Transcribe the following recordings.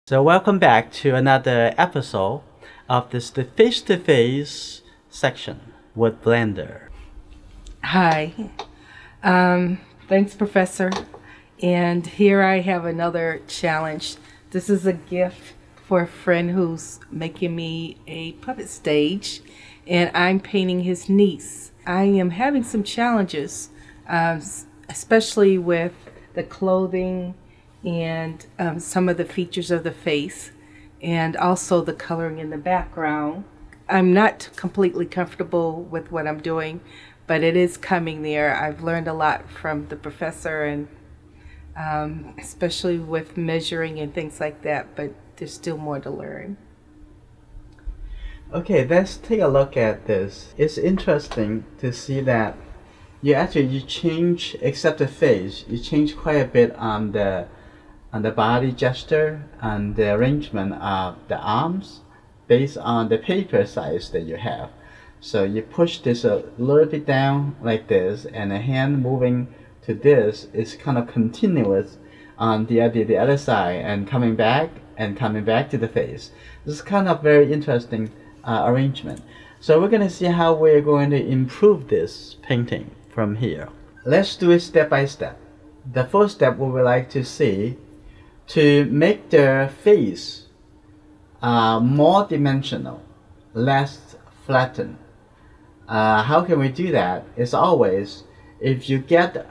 So welcome back to another episode of the face-to-face section with Blender. Hi, thanks Professor. And here I have another challenge. This is a gift for a friend who's making me a puppet stage, and I'm painting his niece. I am having some challenges, especially with the clothing and some of the features of the face, and also the coloring in the background. I'm not completely comfortable with what I'm doing, but it is coming there. I've learned a lot from the professor, and especially with measuring and things like that, but there's still more to learn. Okay, let's take a look at this. It's interesting to see that you change, except the face, you change quite a bit on the body gesture and the arrangement of the arms based on the paper size that you have. So you push this a little bit down like this, and the hand moving to this is kind of continuous on the other side, and coming back to the face. This is kind of very interesting arrangement. So we're going to see how we're going to improve this painting from here. Let's do it step by step. The first step we would like to see to make the face more dimensional, less flattened. How can we do that? It's always if you get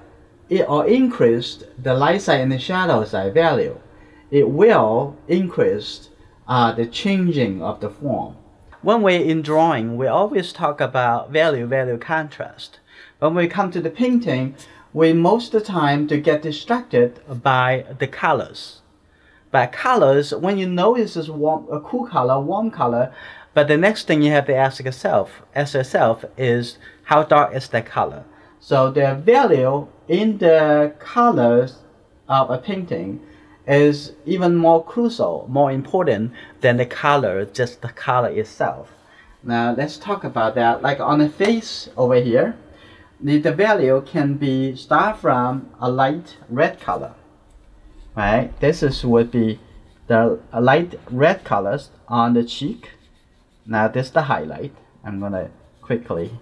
it or increase the light side and the shadow side value, it will increase the changing of the form. When we're in drawing, we always talk about value contrast. When we come to the painting, we most of the time to get distracted by the colors. By colors, when you notice this a cool color, warm color, but the next thing you have to ask yourself is how dark is that color? So the value in the colors of a painting is even more crucial, more important than the color, just the color itself. Now let's talk about that. Like on the face over here, the value can be start from a light red color. Right, this would be the light red colors on the cheek. Now this is the highlight. I'm gonna quickly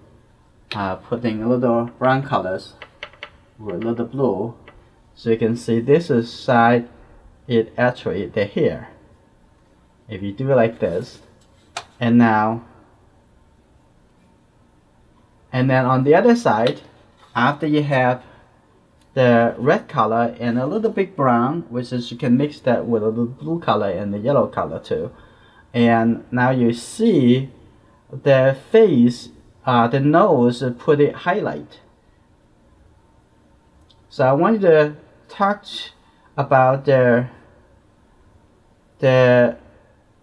putting a little brown colors with a little blue, so you can see this is side. It actually the hair. If you do it like this, and then on the other side, after you have the red color and a little bit brown, which is you can mix that with a little blue color and the yellow color too. And now you see the face, the nose, put it highlight. So I want you to talk about the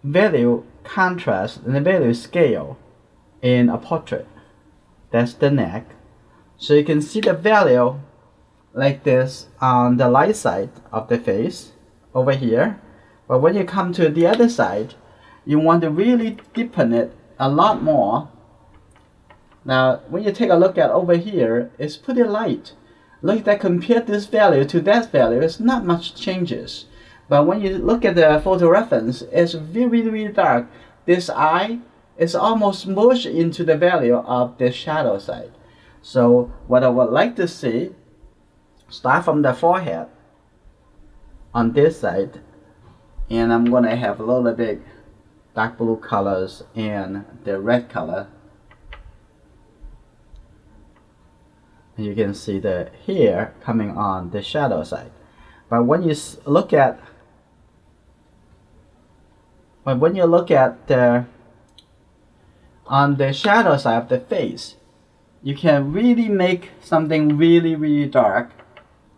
value contrast and the value scale in a portrait. That's the neck. So you can see the value like this on the light side of the face over here, but when you come to the other side, you want to really deepen it a lot more. Now when you take a look at over here, it's pretty light. Look at that, compare this value to that value, it's not much changes. But when you look at the photo reference, it's really dark. This eye is almost merged into the value of the shadow side. So what I would like to see, start from the forehead on this side, and I'm going to have a little bit dark blue colors and the red color. And you can see the hair coming on the shadow side. But when you look at the on the shadow side of the face, you can really make something really dark.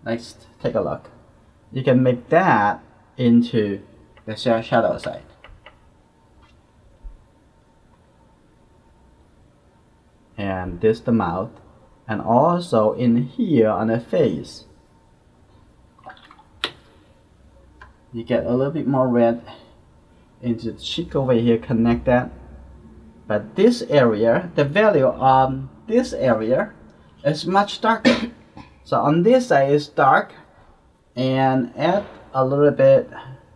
Let's take a look. You can make that into the shadow side. And this the mouth. And also in here on the face, you get a little bit more red into the cheek over here, connect that. But this area, the value on this area is much darker. So on this side is dark, and add a little bit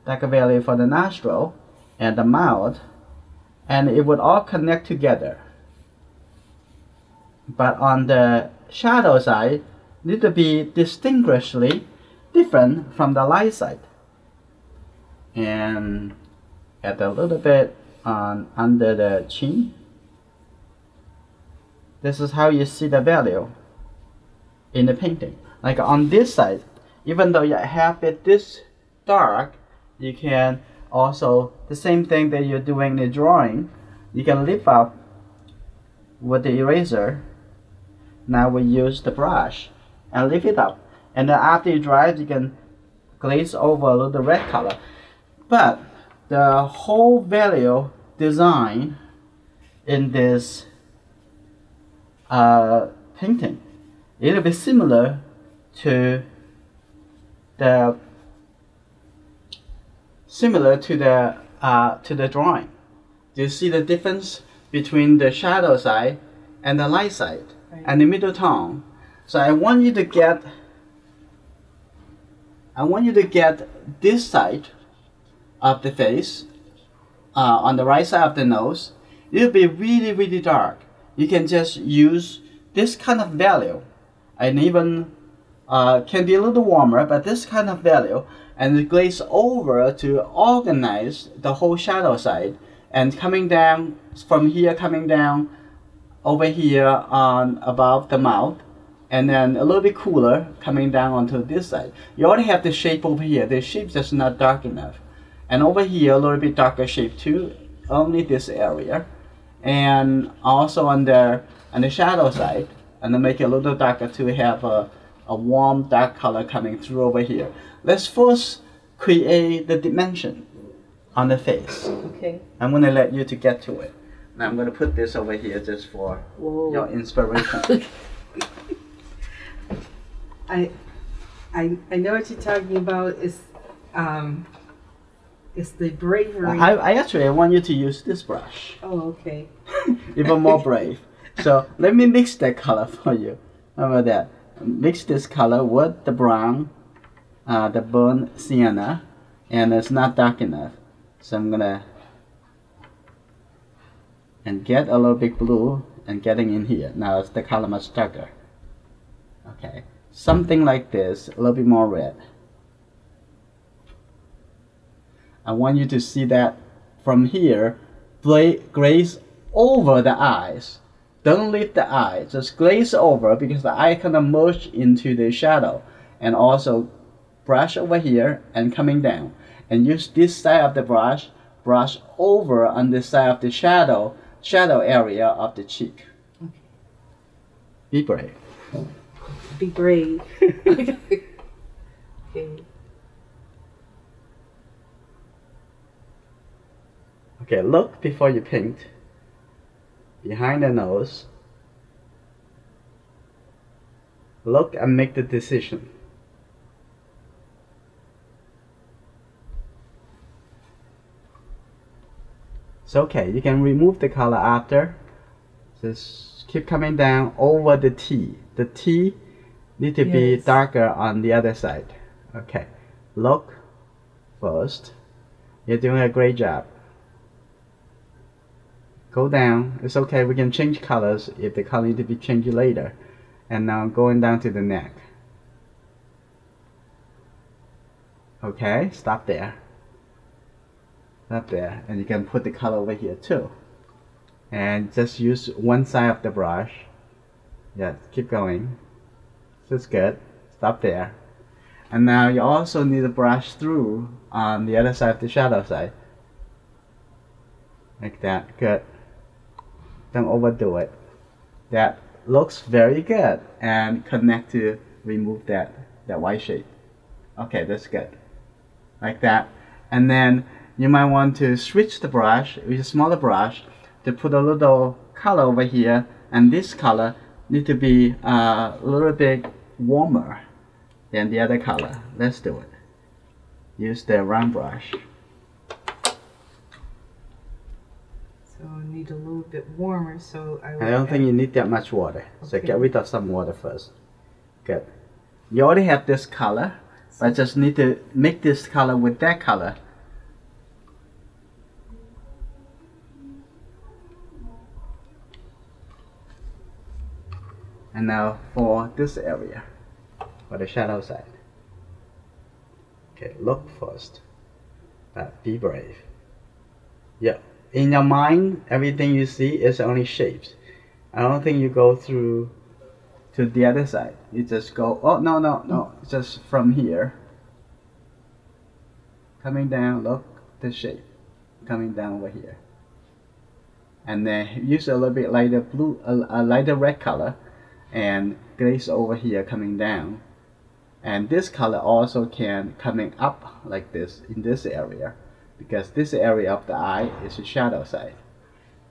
darker value for the nostril and the mouth, and it would all connect together. But on the shadow side, need to be distinguishedly different from the light side. And add a little bit on under the chin. This is how you see the value in the painting. Like on this side, even though you have it this dark, you can also, the same thing that you're doing in the drawing, you can lift up with the eraser. Now we use the brush and lift it up, and then after it dries, you can glaze over a little red color. But the whole value design in this painting, it'll be similar to the drawing. Do you see the difference between the shadow side and the light side? Right. And the middle tone? So I want you to get this side of the face on the right side of the nose. It'll be really, really dark. You can just use this kind of value, and even can be a little warmer, but this kind of value, and glaze over to organize the whole shadow side, and coming down from here, coming down over here on above the mouth, and then a little bit cooler coming down onto this side. You already have the shape over here. The shape just not dark enough, and over here a little bit darker shape too, only this area, and also on the shadow side, and then make it a little darker to have a warm dark color coming through over here. Let's first create the dimension on the face. Okay. I'm gonna let you to get to it. Now I'm gonna put this over here just for your inspiration. I know what you're talking about. It's the bravery. I want you to use this brush. Oh, okay. Even more brave. So let me mix that color for you. How about that? Mix this color with the brown, the burnt sienna, and it's not dark enough. So I'm gonna get a little bit blue and getting in here. Now it's the color much darker. Okay, something like this, a little bit more red. I want you to see that from here, glaze over the eyes. Don't leave the eye, just glaze over, because the eye kind of merge into the shadow. And also brush over here and coming down. And use this side of the brush over on the side of the shadow area of the cheek. Okay. Be brave. Be brave. Okay. Okay, look before you paint. Behind the nose. Look and make the decision. It's okay, you can remove the color after. Just keep coming down over the T. The T need to be darker on the other side. Okay, look first. You're doing a great job. Go down. It's okay, we can change colors if the color need to be changed later. And now going down to the neck. Okay, stop there. Stop there. And you can put the color over here too. And just use one side of the brush. Yeah, keep going. That's good. Stop there. And now you also need to brush through on the other side of the shadow side. Like that. Good. Don't overdo it. That looks very good. And connect to remove that white shape. Okay, that's good. Like that. And then you might want to switch the brush with a smaller brush to put a little color over here. And this color need to be a little bit warmer than the other color. Let's do it. Use the round brush. So I need a little bit warmer, so I don't think you need that much water. Okay. So get rid of some water first. Good. You already have this color, but just need to make this color with that color And now for this area, for the shadow side. Okay, look first, but be brave. Yeah, in your mind, everything you see is only shapes. I don't think you go through to the other side. You just go, oh, no, just from here. Coming down, look, the shape. Coming down over here. And then use a little bit lighter blue, a lighter red color, and glaze over here coming down. And this color also can coming up like this in this area, because this area of the eye is the shadow side,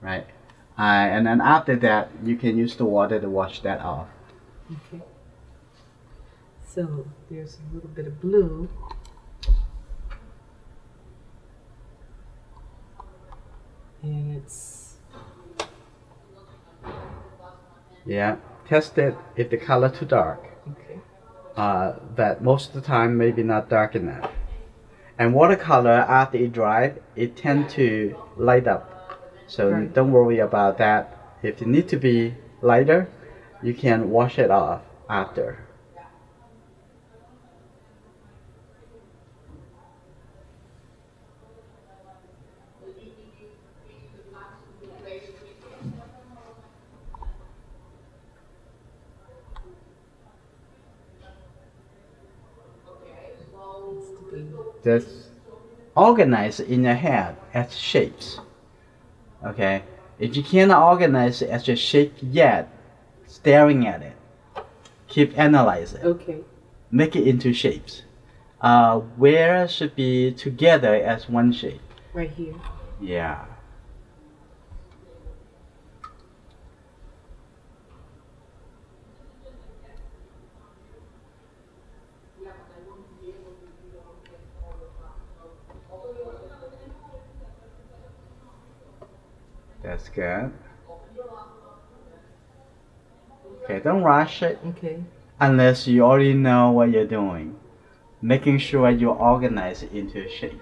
right? And then after that, you can use the water to wash that off. Okay. So there's a little bit of blue. And it's... Yeah, test it if the color too dark. Okay. That most of the time maybe not dark enough. And watercolor, after it dries, it tends to light up. So right. Don't worry about that. If you need to be lighter, you can wash it off after. Just organize in your head as shapes. Okay, if you cannot organize it as a shape yet, staring at it, keep analyzing. Okay. Make it into shapes. Where should be together as one shape? Right here. Yeah. That's good. Okay, don't rush it. Okay. Unless you already know what you're doing. Making sure you organize it into a shape.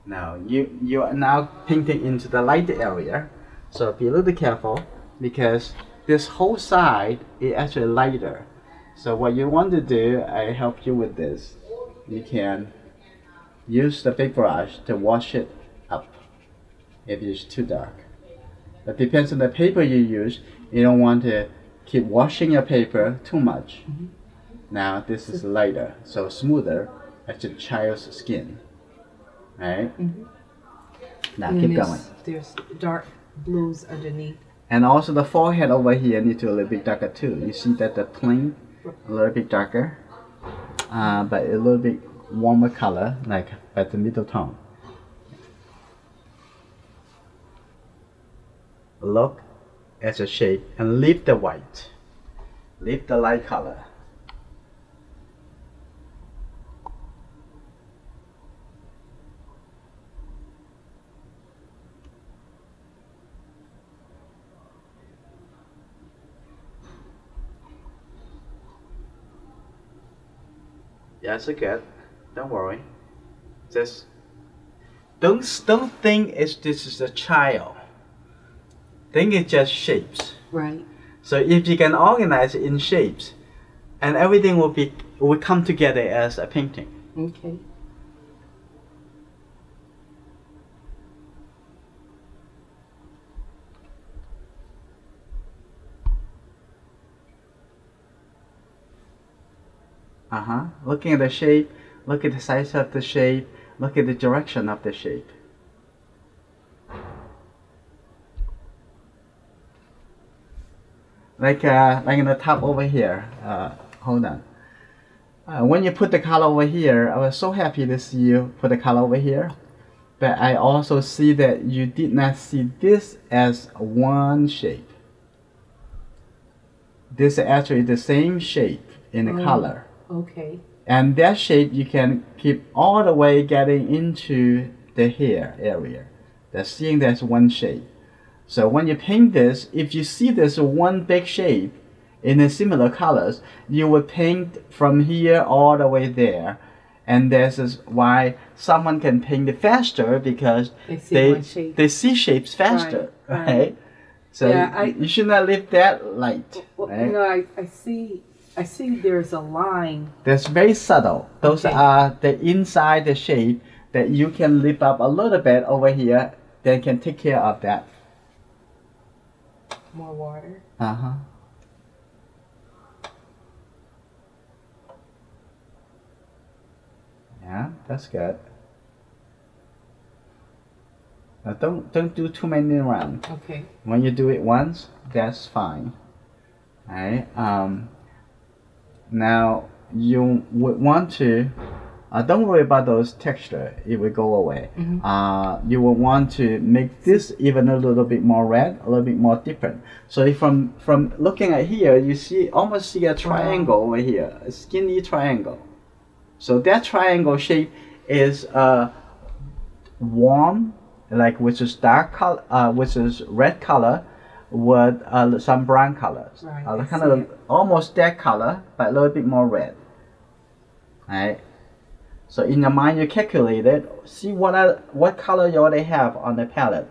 Now you are now painting into the light area, so be a little careful because this whole side is actually lighter. So what you want to do, I help you with this. You can use the big brush to wash it up if it's too dark. But depends on the paper you use. You don't want to keep washing your paper too much. Mm-hmm. Now this is lighter, so smoother as a child's skin. Right? Mm-hmm. Now and keep going. There's dark blues underneath. And also the forehead over here needs to be a little bit darker too. You see that the plane a little bit darker, but a little bit warmer color, like at the middle tone. Look at the shape and leave the white. Leave the light color. Yeah, it's good. Don't worry. Just don't think this is a child. Think it's just shapes. Right. So if you can organize it in shapes, and everything will come together as a painting. Okay. Looking at the shape, look at the size of the shape, look at the direction of the shape. Like in the top over here. Hold on. When you put the color over here, I was so happy to see you put the color over here. But I also see that you did not see this as one shape. This is actually the same shape in the color. Okay. And that shape you can keep all the way getting into the hair area. That's seeing that's one shape. So when you paint this, if you see this one big shape in a similar colors, you will paint from here all the way there. And this is why someone can paint it faster, because they see shapes faster, right? So Yeah, you should not leave that light. well, Right? you know, I see there's a line. That's very subtle. Those Okay. are the inside the shape that you can lift up a little bit over here. That can take care of that. More water. Uh-huh. Yeah, that's good. Now don't do too many rounds. Okay. When you do it once, that's fine. Alright. Now you would want to don't worry about those texture, it will go away. You will want to make this even a little bit more red, a little bit more different. So if from looking at here, you almost see a triangle over here, a skinny triangle. So that triangle shape is warm, like which is dark color, which is red color, with some brown colors. Right, Kind of almost that color, but a little bit more red. Right. So in your mind, you calculate it, see what color you already have on the palette,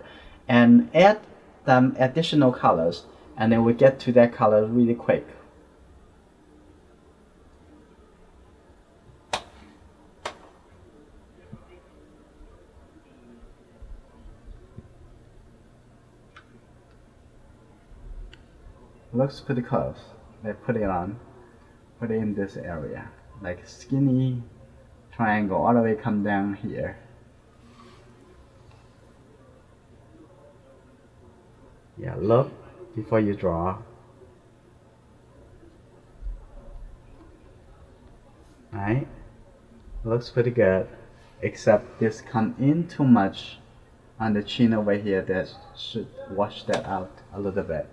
and add some additional colors, and then we get to that color really quick. Looks pretty close. Let's put it on. Put it in this area, like skinny triangle all the way come down here. Yeah, look before you draw. Right? Looks pretty good, except this come in too much on the chin over here. That should wash that out a little bit.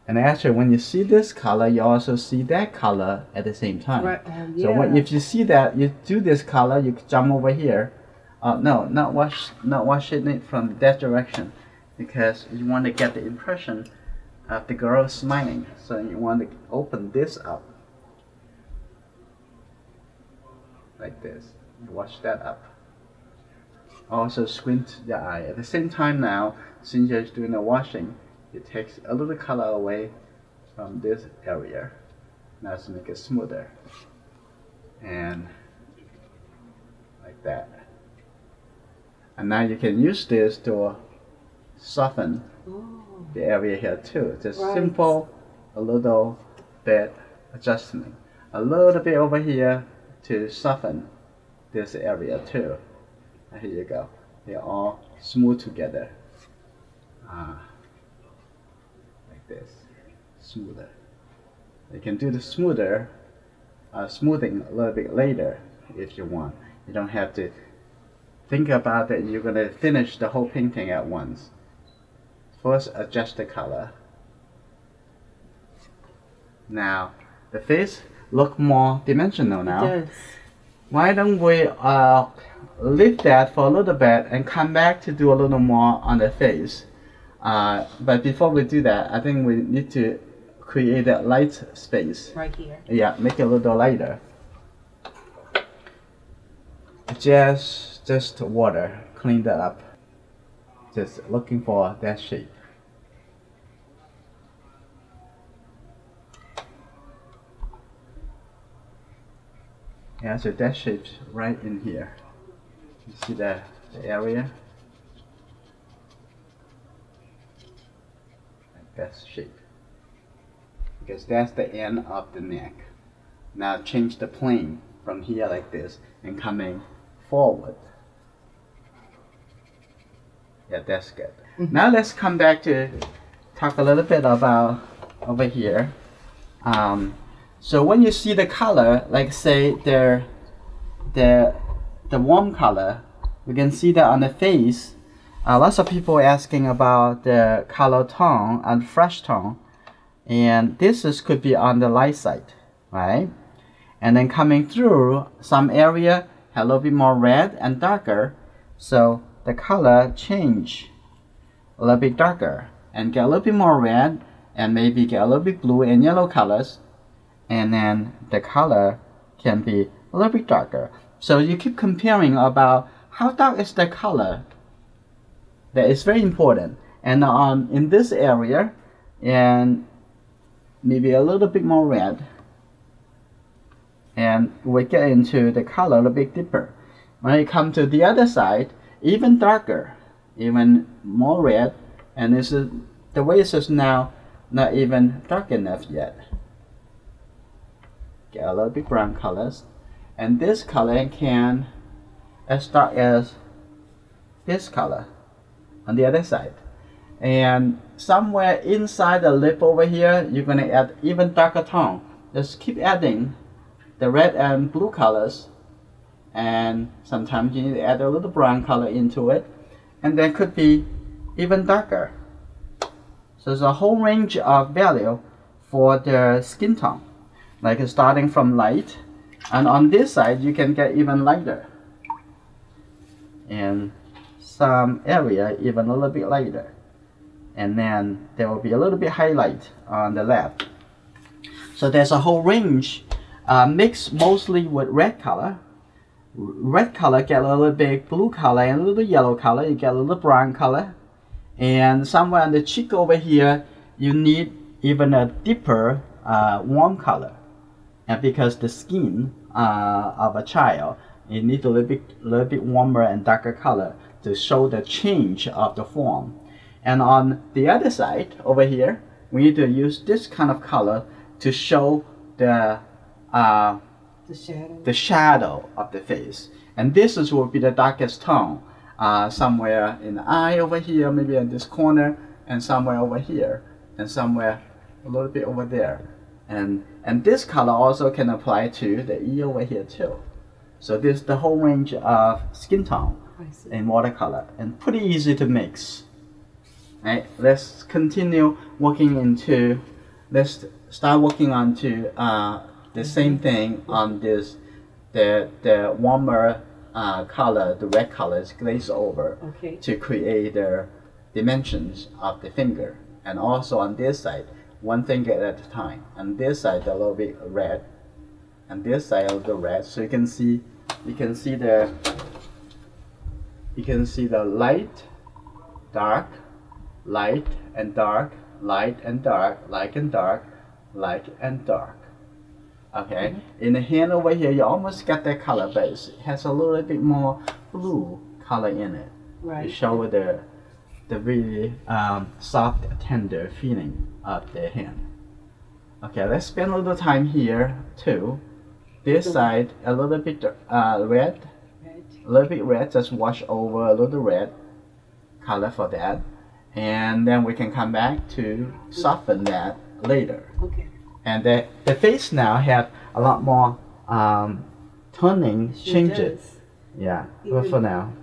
And actually, when you see this color, you also see that color at the same time. Right. So if you see that, you do this color, you jump over here. No, not washing it from that direction, because you want to get the impression of the girl smiling. So you want to open this up like this. Wash that up. Also squint the eye. At the same time now, since you're doing the washing, it takes a little color away from this area. Now let's make it smoother. And like that. And now you can use this to soften the area here too. Just simple, a little bit adjustment. A little bit over here to soften this area too. And here you go. They're all smooth together. This smoother. You can do the smoothing a little bit later if you want. You don't have to think about that you're going to finish the whole painting at once. First, adjust the color. Now the face look more dimensional now. It does. Why don't we leave that for a little bit and come back to do a little more on the face. But before we do that, I think we need to create a light space. Right here. Yeah, make it a little lighter. Just water, clean that up. Just looking for that shape. Yeah, so that shape's right in here. You see the area? That shape, because that's the end of the neck. Now change the plane from here like this and coming forward. Yeah, that's good. Now let's come back to talk a little bit about over here. So when you see the color, like say the warm color, you can see that on the face. Lots of people asking about the color tone and fresh tone, and could be on the light side, right? And then coming through, some area have a little bit more red and darker, so the color change a little bit darker and get a little bit more red, and maybe get a little bit blue and yellow colors, and then the color can be a little bit darker. So you keep comparing about how dark is the color. That is very important, And in this area, and maybe a little bit more red, and we get into the color a little bit deeper. When you come to the other side, even darker, even more red, and this is the way it's just now not even dark enough yet. Get a little bit brown colors, and this color can as dark as this color on the other side. And somewhere inside the lip over here, you're going to add even darker tone. Just keep adding the red and blue colors, and sometimes you need to add a little brown color into it, and then could be even darker. So there's a whole range of value for the skin tone, like starting from light, and on this side you can get even lighter, and some area even a little bit lighter, and then there will be a little bit highlight on the left. So there's a whole range mixed mostly with red color. Red color get a little bit blue color and a little yellow color, you get a little brown color, and somewhere on the cheek over here you need even a deeper warm color, and because the skin of a child, you need a little bit warmer and darker color to show the change of the form. And on the other side over here, we need to use this kind of color to show the shadow of the face. And this will be the darkest tone, somewhere in the eye over here, maybe in this corner, and somewhere over here, and somewhere a little bit over there. And this color also can apply to the ear over here too. So this is the whole range of skin tone in watercolor, and pretty easy to mix. Right, let's continue working into, let's start working on to the same thing on this, the warmer color, the red color is glazed over to create the dimensions of the finger. And also on this side, one finger at a time. On this side a little bit red, and this side a little red. So you can see the light, dark, light and dark, light and dark, light and dark, light and dark. Okay, in the hand over here, you almost got that color, but it has a little bit more blue color in it. Right. To show the really soft, tender feeling of the hand. Okay, let's spend a little time here too. This side a little bit red, a little bit red. Just wash over a little red color for that, and then we can come back to soften that later. Okay. And the face now have a lot more toning changes. Yeah, but for now.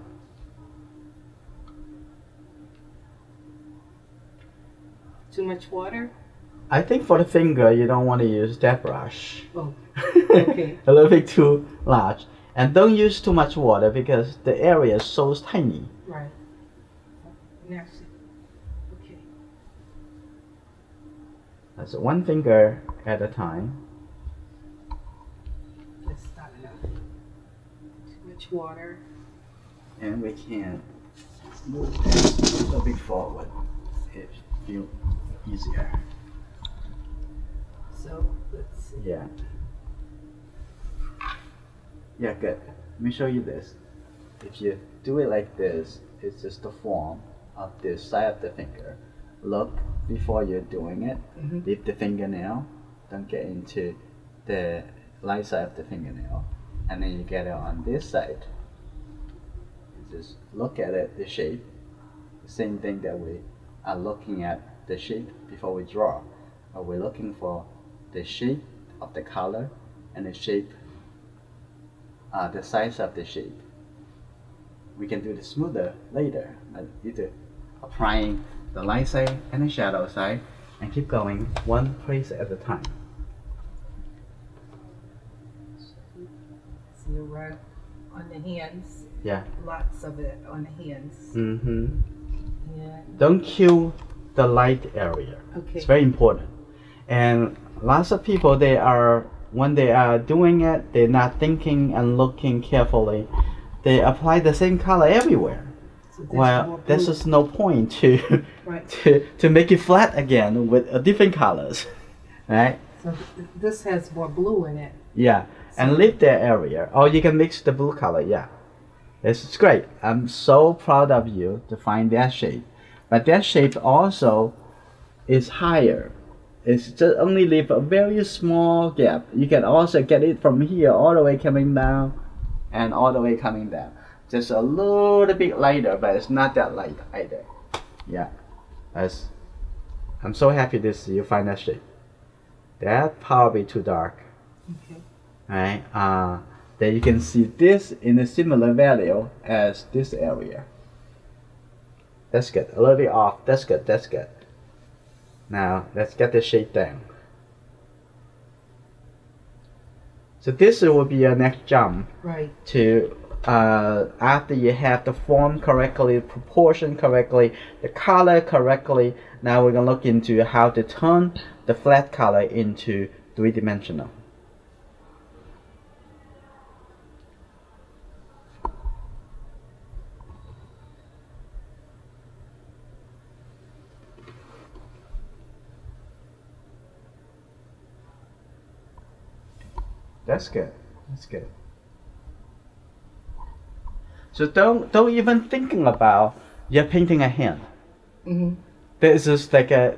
Too much water? I think for the finger, you don't want to use that brush. Oh, okay. A little bit too large. And don't use too much water because the area is so tiny. Right. Next. Okay. So one finger at a time. That's not enough. Too much water. And we can move this a little bit forward. It feels easier. So let's see. Yeah. Yeah, good. Let me show you this. If you do it like this, it's just the form of this side of the finger. Look before you're doing it. Dip the fingernail. Don't get into the light side of the fingernail. And then you get it on this side. You just look at it, the shape. The same thing that we are looking at the shape before we draw. We're looking for the shape of the color and the shape, the size of the shape. We can do the smoother later. Either applying the light side and the shadow side, and keep going one place at a time. See a red on the hands. Yeah. Lots of it on the hands. Yeah. Don't kill the light area. Okay. It's very important. And lots of people, when they are doing it, they're not thinking and looking carefully. They apply the same color everywhere. So there's Well, more there's blue. just no point to Right. to make it flat again with different colors, right? So this has more blue in it. Yeah, and leave that area. Or you can mix the blue color. Yeah, it's great. I'm so proud of you to find that shape, but that shape also is higher. It's just only leave a very small gap. You can also get it from here all the way coming down, and all the way coming down. Just a little bit lighter, but it's not that light either. Yeah, I'm so happy to see you find that shape. That probably too dark. Okay. Right? Then you can see this in a similar value as this area. That's good. A little bit off. That's good. That's good. Now let's get the shape down. So this will be your next jump. Right. To after you have the form correctly, proportion correctly, the color correctly. Now we're gonna look into how to turn the flat color into three-dimensional. That's good. That's good. So don't even thinking about you're painting a hand. Mm-hmm. This is like a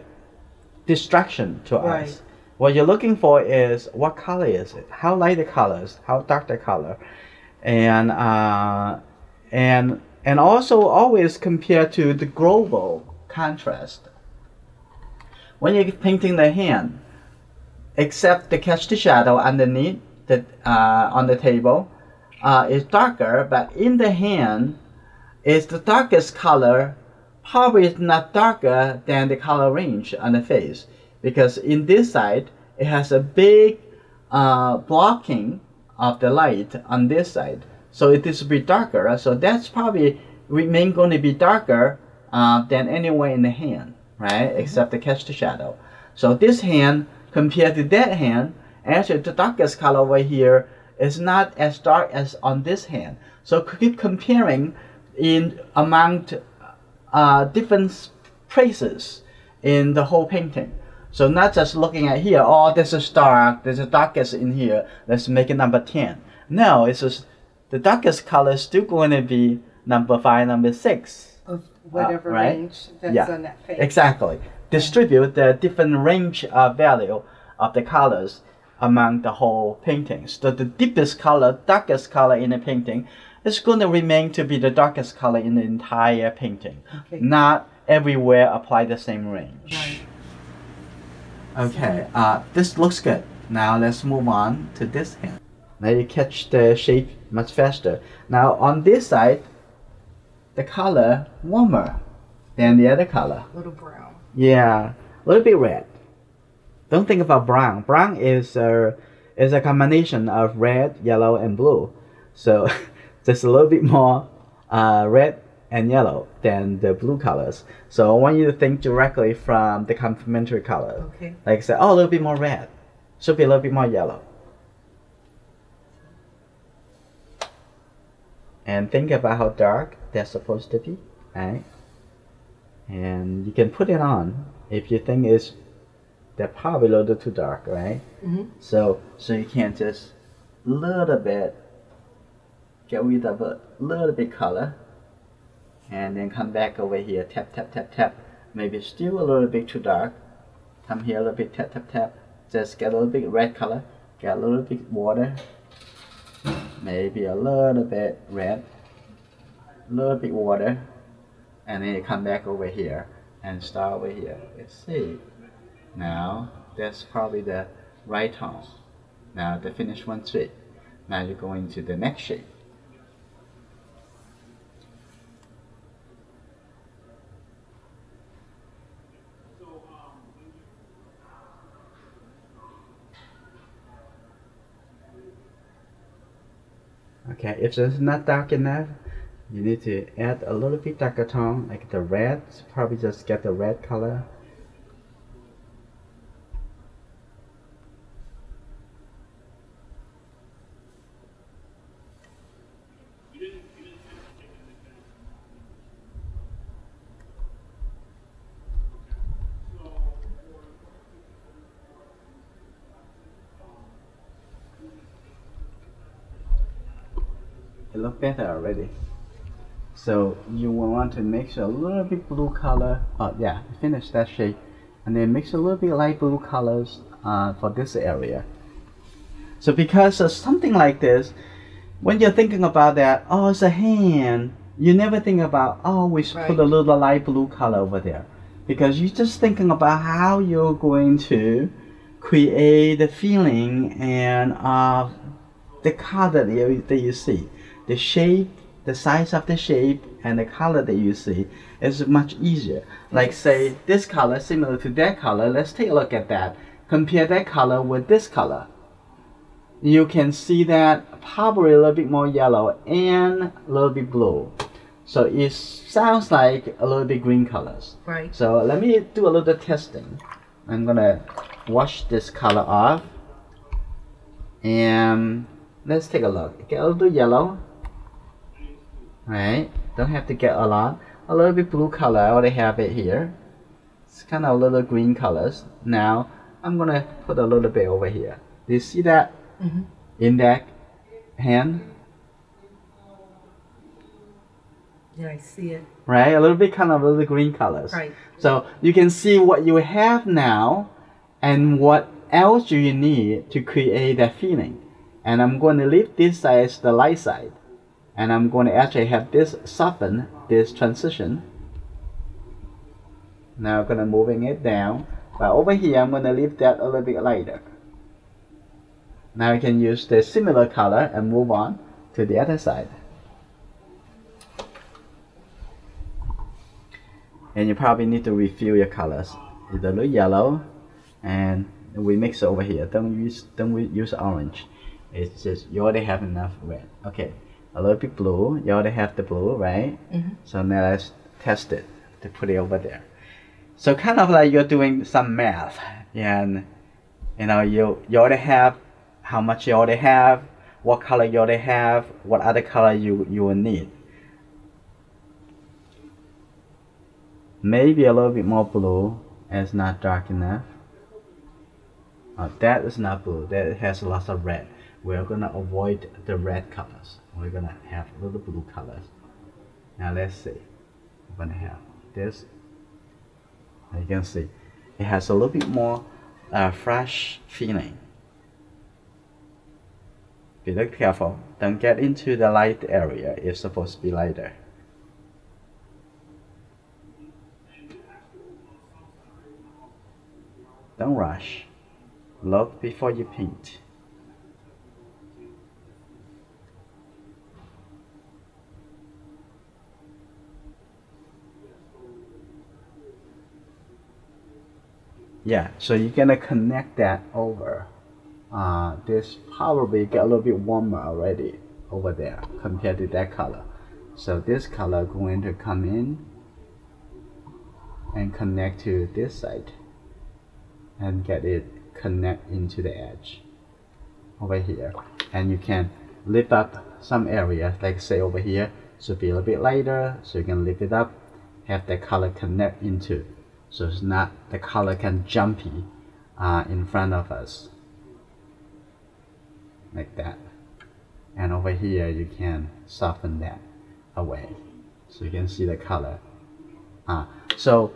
distraction to Right. us. What you're looking for is what color is it? How light the colors? How dark the color? And also always compare to the global contrast. When you're painting the hand, except the catch the shadow underneath the on the table is darker, but in the hand is the darkest color. Probably is not darker than the color range on the face, because in this side it has a big blocking of the light on this side, so it is a bit darker. So that's probably remain going to be darker than anywhere in the hand, right? Mm-hmm. Except the catch the shadow. So this hand compared to that hand, actually the darkest color over here is not as dark as on this hand. So keep comparing in among different places in the whole painting. So not just looking at here, oh, this is dark, there's a darkest in here, let's make it number 10. No, it's just the darkest color is still going to be number 5, number 6. Of whatever right? range that's on that face. Exactly. Distribute the different range of value of the colors among the whole painting. So the deepest color, darkest color in the painting is going to remain to be the darkest color in the entire painting. Okay. Not everywhere apply the same range. Right. Okay, this looks good. Now let's move on to this hand. Now you catch the shape much faster. Now on this side, the color warmer than the other color. A little brown. Yeah, a little bit red. Don't think about brown. Brown is a combination of red, yellow, and blue. So just a little bit more red and yellow than the blue colors. So I want you to think directly from the complementary color. Okay. Like say, oh, a little bit more red. Should be a little bit more yellow. And think about how dark they're supposed to be, right? And you can put it on if you think they're probably a little too dark, right? Mm-hmm. So you can just little bit get rid of a little bit color, and then come back over here, tap, tap, tap, tap. Maybe still a little bit too dark. Come here a little bit, tap, tap, tap. Just get a little bit red color, get a little bit water, maybe a little bit red, a little bit water, and then you come back over here and start over here. Let's see. Now that's probably the right tone. Now the finish one shape. Now you go into the next shape. Okay, if it's not dark enough, you need to add a little bit darker tone, like the red. Probably just get the red color. it look better already. So you will want to mix a little bit blue color. Oh yeah, finish that shape, and then mix a little bit light blue colors for this area. So because of something like this, when you're thinking about that, oh, it's a hand, you never think about, oh, we should put a little light blue color over there. Because you're just thinking about how you're going to create the feeling and the color that you see. The shape, the size of the shape, and the color that you see is much easier. Like say, this color similar to that color, let's take a look at that. Compare that color with this color. You can see that probably a little bit more yellow and a little bit blue. So it sounds like a little bit green colors. Right. So let me do a little testing. I'm gonna wash this color off. And let's take a look. Get a little yellow. Right. Don't have to get a lot. A little bit blue color. I already have it here. It's kind of a little green colors. Now I'm gonna put a little bit over here. Do you see that? In that hand? Yeah, I see it. Right, a little bit kind of a little green colors. Right. So you can see what you have now and what else do you need to create that feeling. And I'm going to leave this side as the light side. And I'm going to actually have this soften, this transition. Now I'm going to moving it down. But over here I'm going to leave that a little bit lighter. Now you can use the similar color and move on to the other side. And you probably need to refill your colors. It's a little yellow, and we mix it over here. Don't use orange. It's just you already have enough red. Okay, a little bit blue. You already have the blue, right? So now let's test it to put it over there. So kind of like you're doing some math, and you know you already have how much you already have, what color you already have, what other color you will need. Maybe a little bit more blue, and it's not dark enough. That is not blue, that has lots of red. We're gonna avoid the red colors. We're gonna have little blue colors. Now let's see. We're gonna have this. You can see it has a little bit more fresh feeling. Be look careful. Don't get into the light area. It's supposed to be lighter. Don't rush. Look before you paint. Yeah, so you're gonna connect that over. This probably get a little bit warmer already over there compared to that color. So this color going to come in and connect to this side and get it connect into the edge over here. And you can lift up some area, like say over here, so be a little bit lighter, so you can lift it up, have the color connect into, so it's not the color can jumpy in front of us. Like that. And over here you can soften that away so you can see the color. So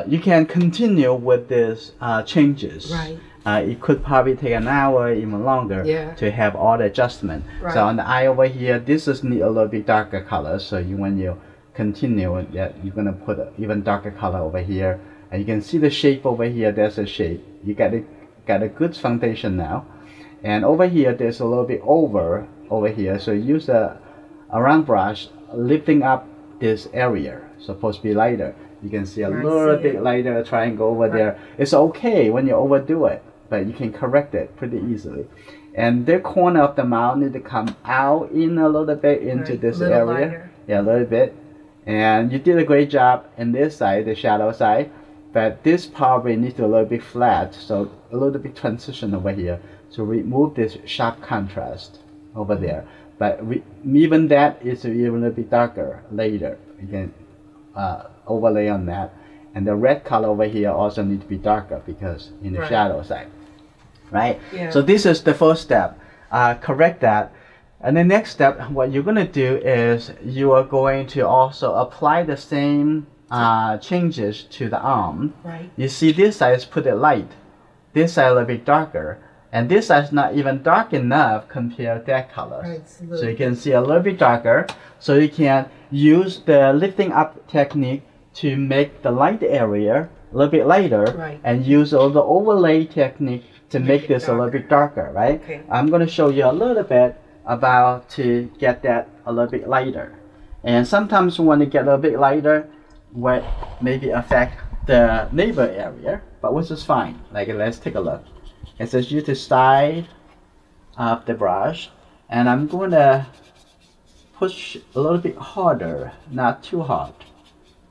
you can continue with these changes. Right. It could probably take an hour, even longer, to have all the adjustment. Right. So on the eye over here, this is need a little bit darker color. So when you continue, you're gonna put an even darker color over here, and you can see the shape over here. There's a shape. You got a good foundation now. And over here, there's a little bit over here. So use a round brush, lifting up this area. Supposed to be lighter. You can see a little bit lighter triangle over there. It's okay when you overdo it, but you can correct it pretty easily. And the corner of the mouth need to come out in a little bit into this area. Lighter. Yeah, a little bit. And you did a great job in this side, the shadow side. But this probably needs to a little bit flat, so a little bit transition over here. So remove this sharp contrast over there. But even that is even a little bit darker later. You can overlay on that. And the red color over here also need to be darker because in the shadow side. Right? Yeah. So this is the first step. Correct that. And the next step, what you're going to do is you are going to also apply the same changes to the arm. Right. You see this side is pretty light, this side a little bit darker, and this side is not even dark enough compared to that color. Right, so you can see a little bit darker, so you can use the lifting up technique to make the light area a little bit lighter, right, and use all the overlay technique to make this a little bit darker, right? Okay. I'm going to show you a little bit about to get that a little bit lighter. And sometimes when you get a little bit lighter, what maybe affect the neighbor area, but which is fine. Like, let's take a look. It says use the side of the brush, and I'm going to push a little bit harder, not too hard,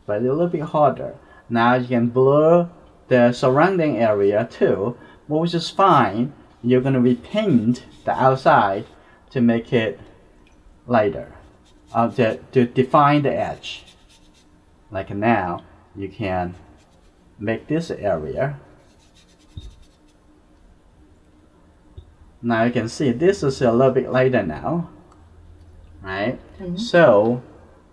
but a little bit harder. Now you can blur the surrounding area too, which is fine. You're going to repaint the outside to make it lighter, to define the edge. Like now, you can make this area. Now you can see this is a little bit lighter now, right? Mm-hmm. So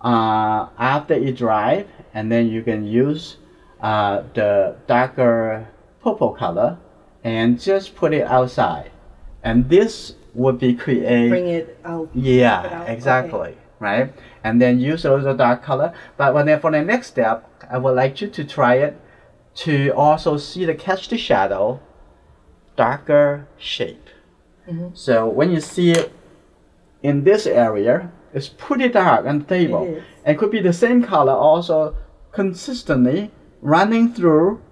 after you dry, and then you can use the darker purple color and just put it outside, and this would be bring it out. Yeah, it out. exactly. Okay. Right, and then use a little dark color. But then for the next step, I would like you to try it to also see the catch the shadow darker shape. Mm-hmm. So when you see it in this area, it's pretty dark on the table. It is. And could be the same color also consistently running through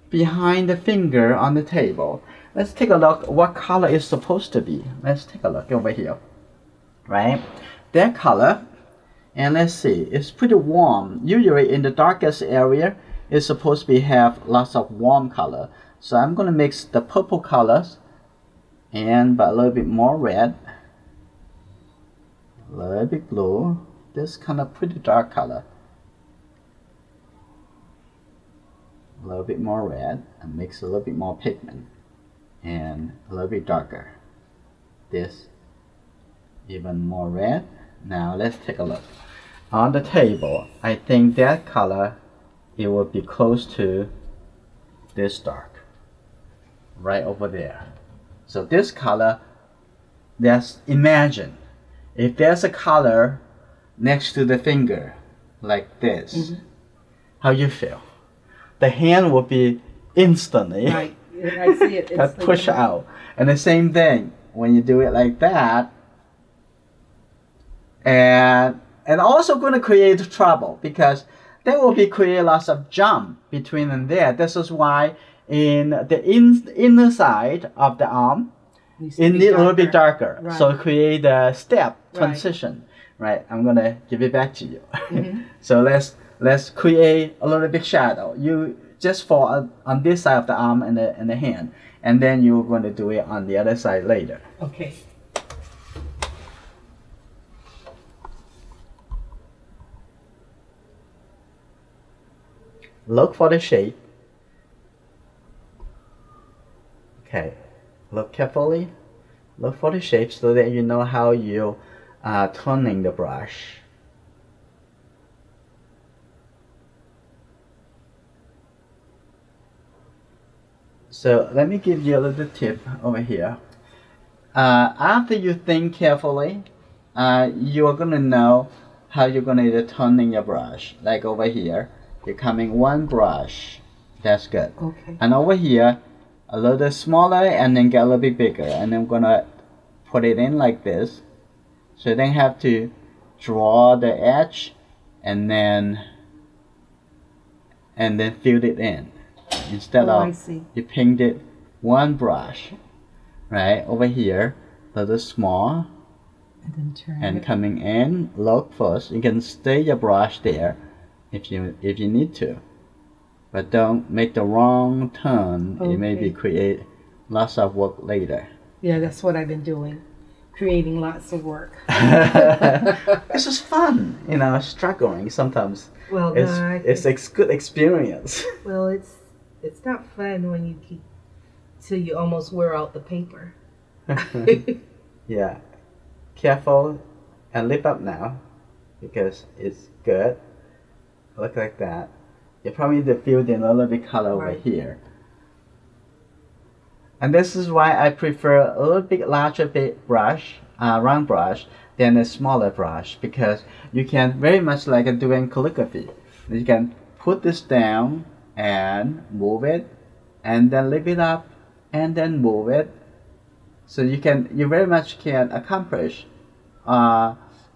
behind the finger on the table. Let's take a look what color is supposed to be. Let's take a look over here. Right? That color, and let's see, it's pretty warm. Usually in the darkest area, it's supposed to have lots of warm color. So I'm going to mix the purple colors and but a little bit more red, a little bit blue, this kind of pretty dark color, a little bit more red, and mix a little bit more pigment, and a little bit darker, this even more red. Now let's take a look on the table. I think that color, it will be close to this dark right over there. So this color, let's imagine if there's a color next to the finger like this, mm-hmm. How you feel? The hand will be instantly right. I see it. push out. And the same thing when you do it like that, and also going to create trouble because there will be create lots of jump between them there. This is why in the inner side of the arm, it needs a little bit darker. Right. So create a step transition. Right. I'm gonna give it back to you. Mm-hmm. So let's create a little bit shadow. You just for on this side of the arm and the hand, and then you're going to do it on the other side later. Okay. Look for the shape. Okay, look carefully. Look for the shape so that you know how you turning the brush. So let me give you a little tip over here. After you think carefully, you are gonna know how you're gonna turning your brush. Like over here, you're coming one brush. That's good. Okay. And over here, a little smaller and then get a little bit bigger. And I'm gonna put it in like this. So then have to draw the edge and then fill it in. Instead of you painted one brush, right over here, a little small, and then turn and coming in. Look first. You can stay your brush there if you need to, but don't make the wrong turn. Okay. It maybe create lots of work later. Yeah, that's what I've been doing, creating lots of work. This is fun, you know. Struggling sometimes. Well, it's a good experience. Well, it's not fun when you keep till you almost wear out the paper. Yeah. careful and lift up now because it's good. Look like that. You probably need to fill in a little bit color over here. And this is why I prefer a little bit larger big brush, round brush, than a smaller brush, because you can very much like doing calligraphy. You can put this down and move it, and then lift it up, and then move it. So you very much can accomplish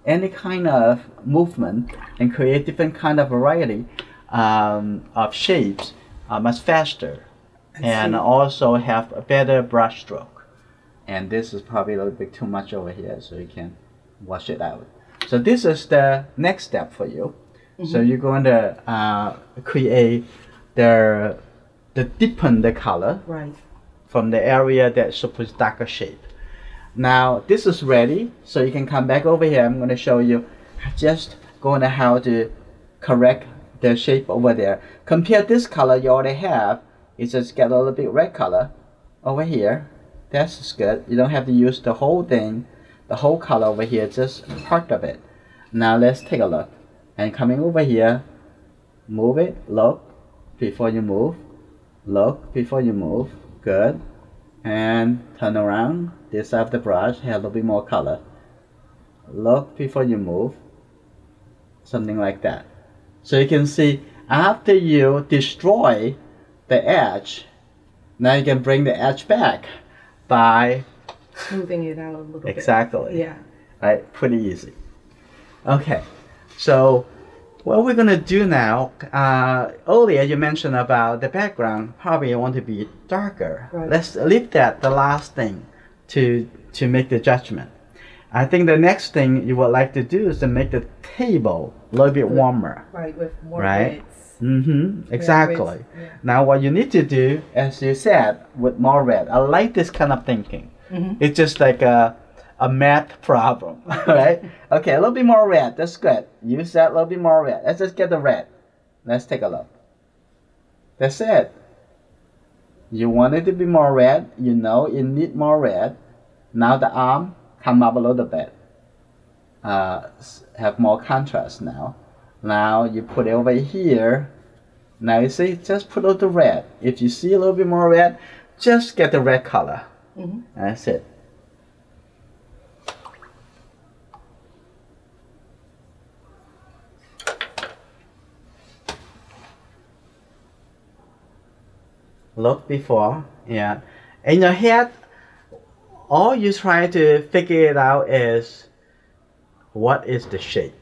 any kind of movement and create different kind of variety of shapes much faster. And also have a better brush stroke. And this is probably a little bit too much over here, so you can wash it out. So this is the next step for you. So you're going to create the deepen the color from the area that's supposed darker shape. Now this is ready, so you can come back over here. I'm going to show you just going to how to correct the shape over there. Compare this color you already have. You just get a little bit red color over here. That's good. You don't have to use the whole thing, the whole color over here, just part of it. Now let's take a look. And coming over here, move it, look before you move, look before you move. Good. And turn around. This side of the brush have a little bit more color. Look before you move. Something like that. So you can see after you destroy the edge, now you can bring the edge back by smoothing it out a little bit. Exactly. Yeah. Right, pretty easy. Okay, so what we're gonna do now, earlier you mentioned about the background, probably you want to be darker. Let's leave that the last thing to make the judgment. I think the next thing you would like to do is to make the table a little bit warmer. Right, with more reds. Exactly. Yeah. Now what you need to do, as you said, with more red. I like this kind of thinking. It's just like a math problem, right? Okay, a little bit more red. That's good. Use that a little bit more red. Let's just get the red. Let's take a look. That's it. You want it to be more red. You know you need more red. Now the arm come up a little bit. Have more contrast now. Now you put it over here. Now you see, just put out the red. If you see a little bit more red, just get the red color. That's it. Look before, yeah. In your head, all you try to figure it out is what is the shape.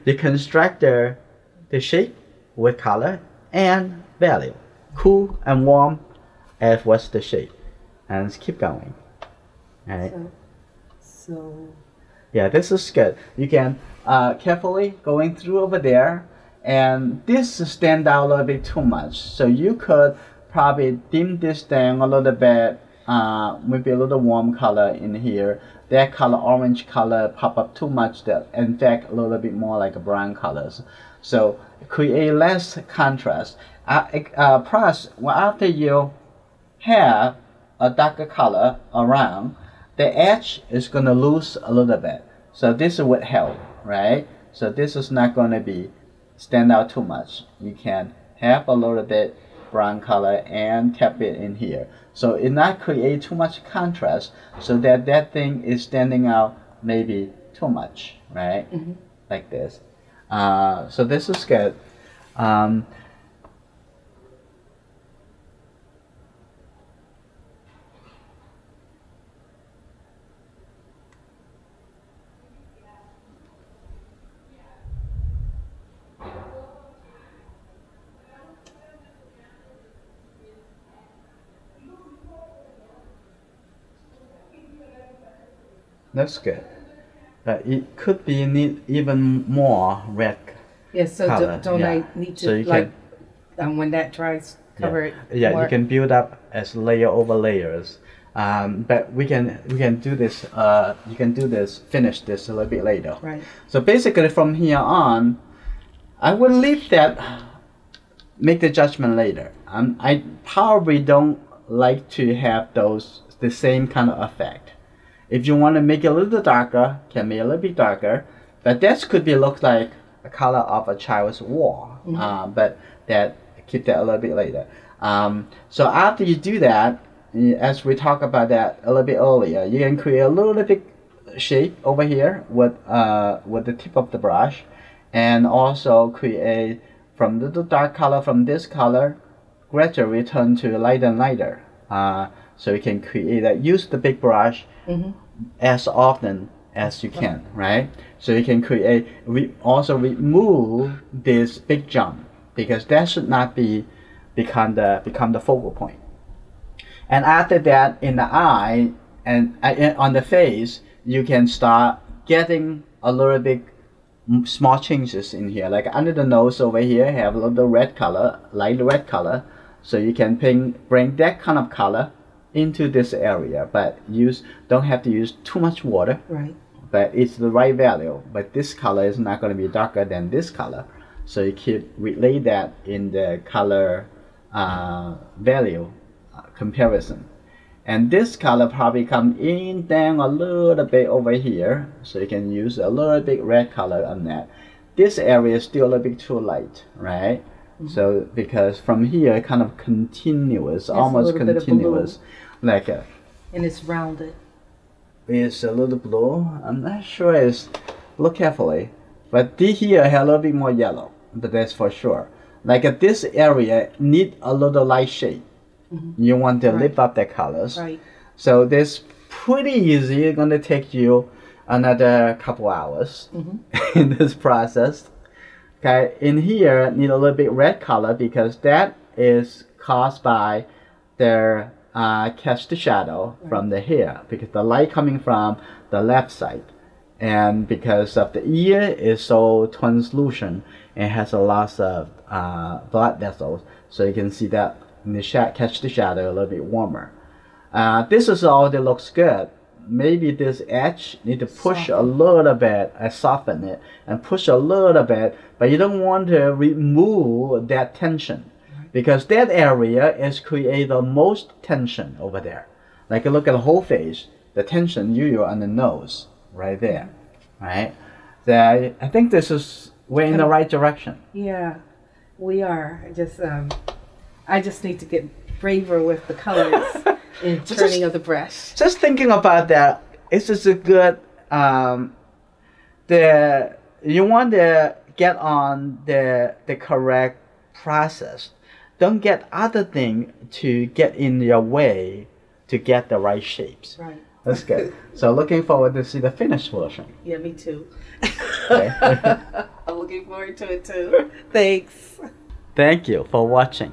You construct the shape with color and value. Cool and warm as what's the shape. And let's keep going. Alright. So yeah, this is good. You can carefully going through over there, and this stand out a little bit too much. So you could probably dim this down a little bit, maybe a little warm color in here. That color, orange color, pop up too much. That in fact a little bit more like brown colors. So create less contrast. Plus, after you have a darker color around, the edge is gonna lose a little bit. So this would help, right? So this is not gonna be stand out too much. You can have a little bit brown color and tap it in here. So it not create too much contrast, so that thing is standing out maybe too much, right? Like this. So this is good. That's good. It could be need even more red. Yes, so color. don't I need to, so like, when that dries, cover it more? You can build up as layer over layers. But we can do this. You can do this. Finish this a little bit later. Right. So basically, from here on, I will leave that. Make the judgment later. I probably don't like to have the same kind of effect. If you want to make it a little darker, can make it a little bit darker. But this could be look like a color of a child's wall. But that keep that a little bit later. So after you do that, as we talked about that a little bit earlier, you can create a little bit shape over here with the tip of the brush, and also create from the dark color from this color, gradually turn to lighter and lighter. So you can create that. Use the big brush as often as you can, right? So you can create. We also remove this big jump because that should not become the focal point. And after that, in the eye and on the face, you can start getting a little bit small changes in here. Like under the nose over here, have a little red color, light red color. So you can bring that kind of color into this area, but don't have to use too much water. Right. But it's the right value. But this color is not going to be darker than this color. So you keep relay that in the color value comparison. And this color probably come in down a little bit over here. So you can use a little bit red color on that. This area is still a little bit too light, right? So because from here kind of continuous, almost continuous, like a, and it's rounded. It's a little blue. I'm not sure. Look carefully, but here has a little bit more yellow. But that's for sure. Like this area need a little light shade. You want to lift up the colors. Right. So this pretty easy. It's gonna take you another couple hours in this process. Okay, in here need a little bit red color because that is caused by the catch the shadow from the hair, because the light coming from the left side, and because of the ear is so translucent and has a lot of blood vessels, so you can see that in the catch the shadow a little bit warmer. This is all that looks good. Maybe this edge need to push a little bit, soften it and push a little bit, but you don't want to remove that tension, because that area is create the most tension over there. Like look at the whole face, the tension usually on the nose right there, right? So I think this is we're in the right direction. Yeah, we are. I just need to get braver with the colors and turning of the brush. Just thinking about that, it's just a good. You want to get on the correct process. Don't get other thing to get in your way to get the right shapes. Right. That's good. So looking forward to see the finished version. Yeah, me too. Okay. I'm looking forward to it too. Thanks. Thank you for watching.